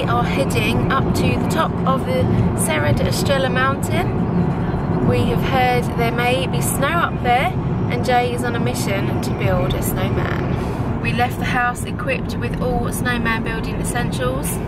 are heading up to the top of the Serra da Estrela mountain. We have heard there may be snow up there, and Jay is on a mission to build a snowman. We left the house equipped with all snowman building essentials: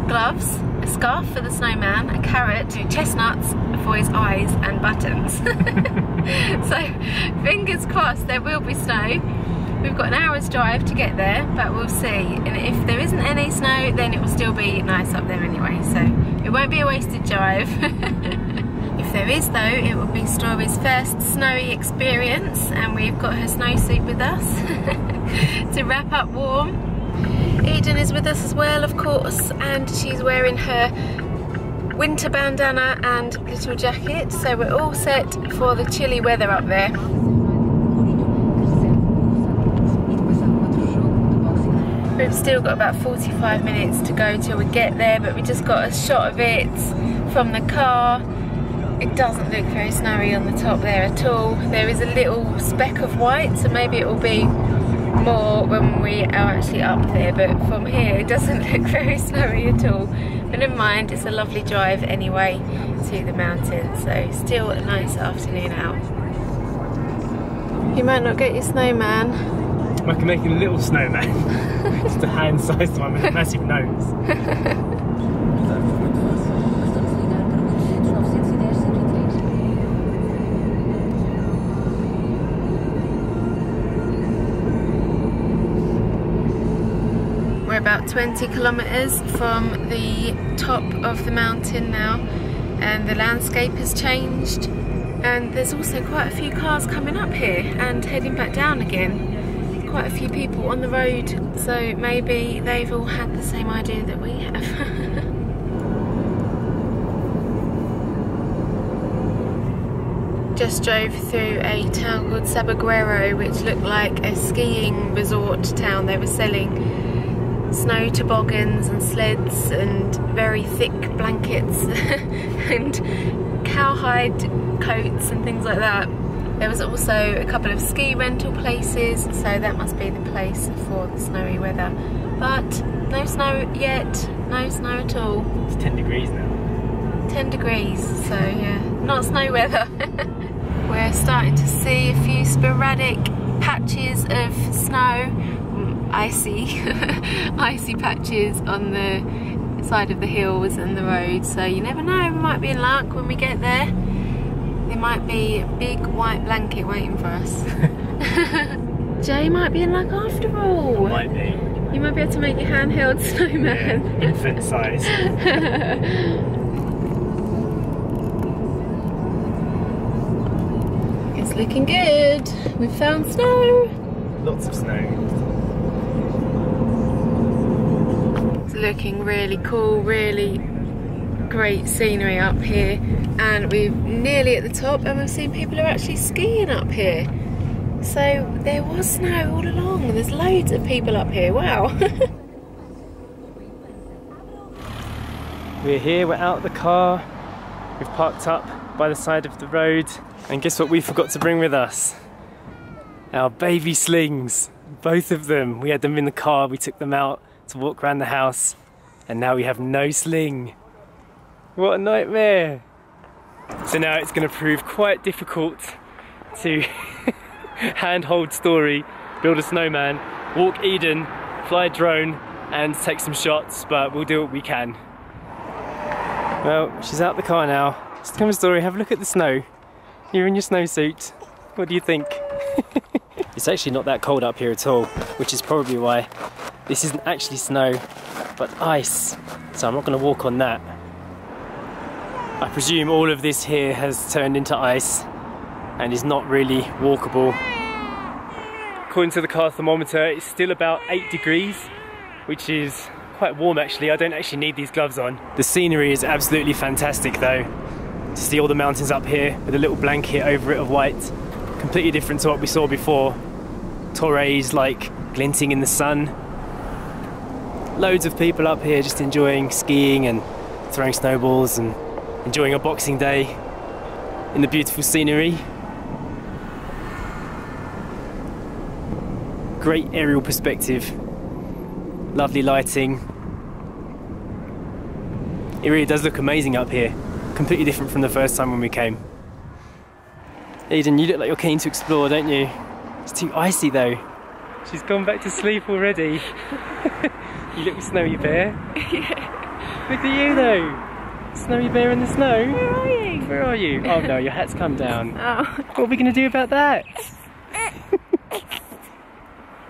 gloves, a scarf for the snowman, a carrot, chestnuts for his eyes, and buttons. So fingers crossed there will be snow. We've got an hour's drive to get there, but we'll see. And if there isn't any snow, then it will still be nice up there anyway, so it won't be a wasted drive. If there is though, it will be Story's first snowy experience, and we've got her snowsuit with us to wrap up warm. Eden is with us as well, of course, and she's wearing her winter bandana and little jacket, so we're all set for the chilly weather up there. We've still got about 45 minutes to go till we get there, but we just got a shot of it from the car. It doesn't look very snowy on the top there at all. There is a little speck of white, so maybe it will be more when we are actually up there, but from here it doesn't look very snowy at all. But never mind, it's a lovely drive anyway to the mountain, so still a nice afternoon out. You might not get your snowman. I can make a little snowman. Just a hand size to my massive nose. We're about 20 kilometers from the top of the mountain now, and the landscape has changed, and there's also quite a few cars coming up here and heading back down again. Quite a few people on the road, so maybe they've all had the same idea that we have. Just drove through a town called Sabaguero, which looked like a skiing resort town. They were selling snow toboggans and sleds and very thick blankets and cowhide coats and things like that. There was also a couple of ski rental places, so that must be the place for the snowy weather. But no snow yet, no snow at all. It's 10 degrees now. 10 degrees, so yeah, not snow weather. We're starting to see a few sporadic patches of snow, icy, icy patches on the side of the hills and the road, so you never know, we might be in luck when we get there. There might be a big white blanket waiting for us. Jay might be in luck after all. Might be. You might be able to make your handheld snowman. Yeah, infant size. It's looking good. We've found snow. Lots of snow. It's looking really cool, really great scenery up here, and we're nearly at the top, and we've seen people who are actually skiing up here. So there was snow all along. There's loads of people up here. Wow. We're here, we're out of the car. We've parked up by the side of the road, and guess what we forgot to bring with us? Our baby slings. Both of them. We had them in the car, we took them out to walk around the house, and now we have no sling. What a nightmare! So now it's going to prove quite difficult to handhold Story, build a snowman, walk Eden, fly a drone and take some shots, but we'll do what we can. Well, she's out the car now. Just come on, Story, have a look at the snow. You're in your snowsuit. What do you think? It's actually not that cold up here at all, which is probably why this isn't actually snow, but ice. So I'm not going to walk on that. I presume all of this here has turned into ice and is not really walkable. According to the car thermometer, it's still about 8 degrees, which is quite warm actually. I don't actually need these gloves on. The scenery is absolutely fantastic though. To see all the mountains up here with a little blanket over it of white. Completely different to what we saw before. Torres like glinting in the sun. Loads of people up here just enjoying skiing and throwing snowballs and enjoying a Boxing Day in the beautiful scenery. Great aerial perspective, lovely lighting, It really does look amazing up here. Completely different from the first time when we came. Eden, you look like you're keen to explore, don't you? It's too icy though. She's gone back to sleep already. You little snowy bear. Yeah. Look at you though. Snowy bear in the snow. Where are you? Where are you? Oh no, your hat's come down. Oh. What are we going to do about that?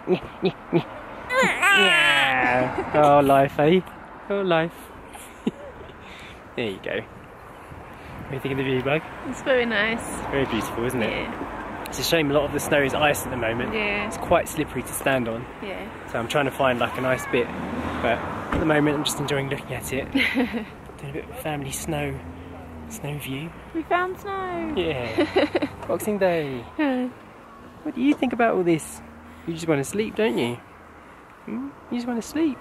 Yeah. Oh, life, eh? Oh, life. There you go. What do you think of the view, Bug? It's very nice. Very beautiful, isn't it? Yeah. It's a shame a lot of the snow is ice at the moment. Yeah. It's quite slippery to stand on. Yeah. So I'm trying to find like a nice bit. But at the moment I'm just enjoying looking at it. Doing a bit of family snow view. We found snow. Yeah. Boxing Day. What do you think about all this? You just want to sleep, don't you? You just want to sleep.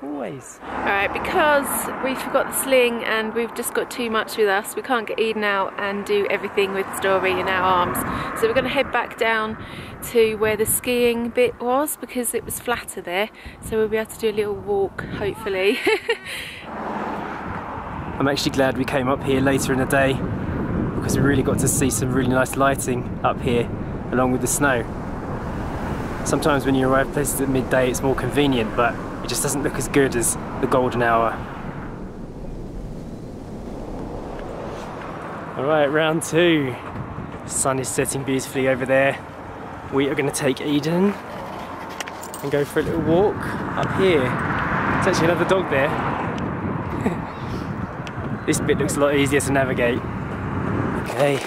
Always. Alright, because we forgot the sling and we've just got too much with us, we can't get Eden out and do everything with Story in our arms. So we're going to head back down to where the skiing bit was because it was flatter there. So we'll be able to do a little walk, hopefully. I'm actually glad we came up here later in the day because we really got to see some really nice lighting up here along with the snow. Sometimes when you arrive places at midday it's more convenient, but it just doesn't look as good as the golden hour. Alright, round 2. The sun is setting beautifully over there. We are going to take Eden and go for a little walk up here. There's actually another dog there. This bit looks a lot easier to navigate. Okay,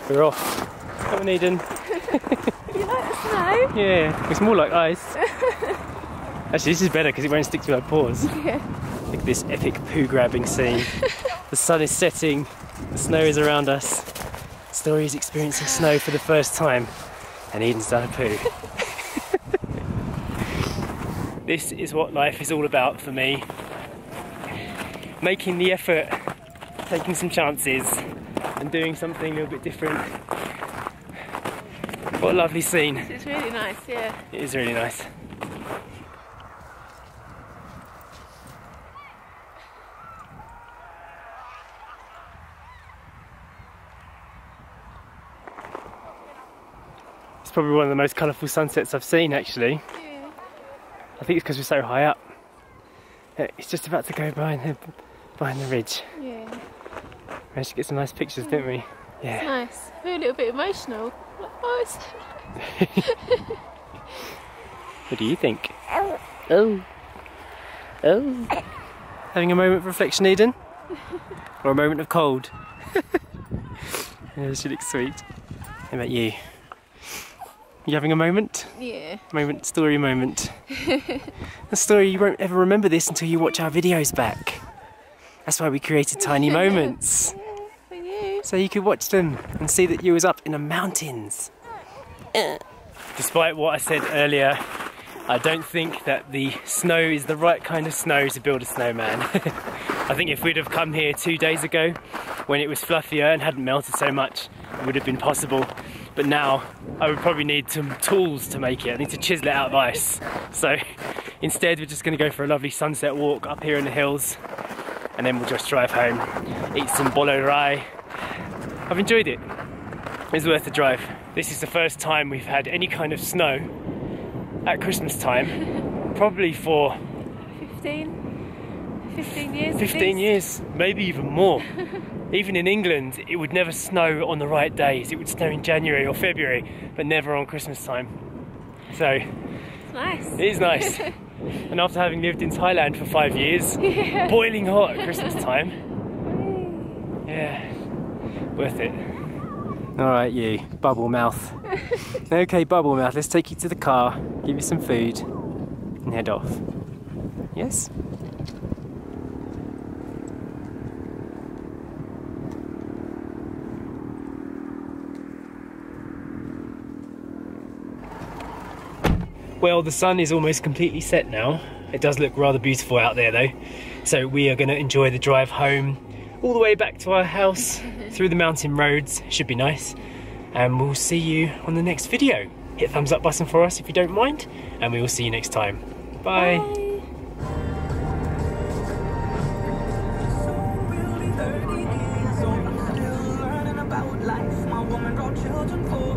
we're off. Come on, Eden. You like the snow? Yeah, it's more like ice. Actually, this is better because it won't stick to our paws. Yeah. Look at this epic poo grabbing scene. The sun is setting, the snow is around us. Story is experiencing snow for the first time, and Eden's done a poo. This is what life is all about for me. Making the effort, taking some chances, and doing something a little bit different. What a lovely scene. It's really nice, yeah. It is really nice. It's probably one of the most colourful sunsets I've seen, actually. Yeah. I think it's because we're so high up. It's just about to go behind the ridge. Yeah. Managed to get some nice pictures, didn't we? Yeah. It's nice. I feel a little bit emotional. Like, oh, it's What do you think? Oh. Having a moment of reflection, Eden? Or a moment of cold? Yeah, she looks sweet. How about you? You having a moment? Yeah. Story moment. A story, you won't ever remember this until you watch our videos back. That's why we created tiny moments. Yeah, for you. So you could watch them and see that you was up in the mountains. Despite what I said earlier, I don't think that the snow is the right kind of snow to build a snowman. I think if we'd have come here 2 days ago, when it was fluffier and hadn't melted so much, it would have been possible. But now, I would probably need some tools to make it. I need to chisel it out of ice. So instead, we're just going to go for a lovely sunset walk up here in the hills, and then we'll just drive home, eat some bolo rye. I've enjoyed it. It's worth the drive. This is the first time we've had any kind of snow at Christmas time, probably for 15 years. 15 years, maybe even more. Even in England, it would never snow on the right days. It would snow in January or February, but never on Christmas time. So, It's nice. it is nice. And after having lived in Thailand for 5 years, boiling hot at Christmas time, yeah, worth it. Alright, you, bubble mouth. Okay, bubble mouth, let's take you to the car, give you some food, and head off. Yes? Well, the sun is almost completely set now. It does look rather beautiful out there though. So we are going to enjoy the drive home, all the way back to our house, through the mountain roads. Should be nice. And we'll see you on the next video. Hit the thumbs up button for us if you don't mind, and we will see you next time. Bye. Bye. 30 years old, I'm still learning about life. My woman brought children for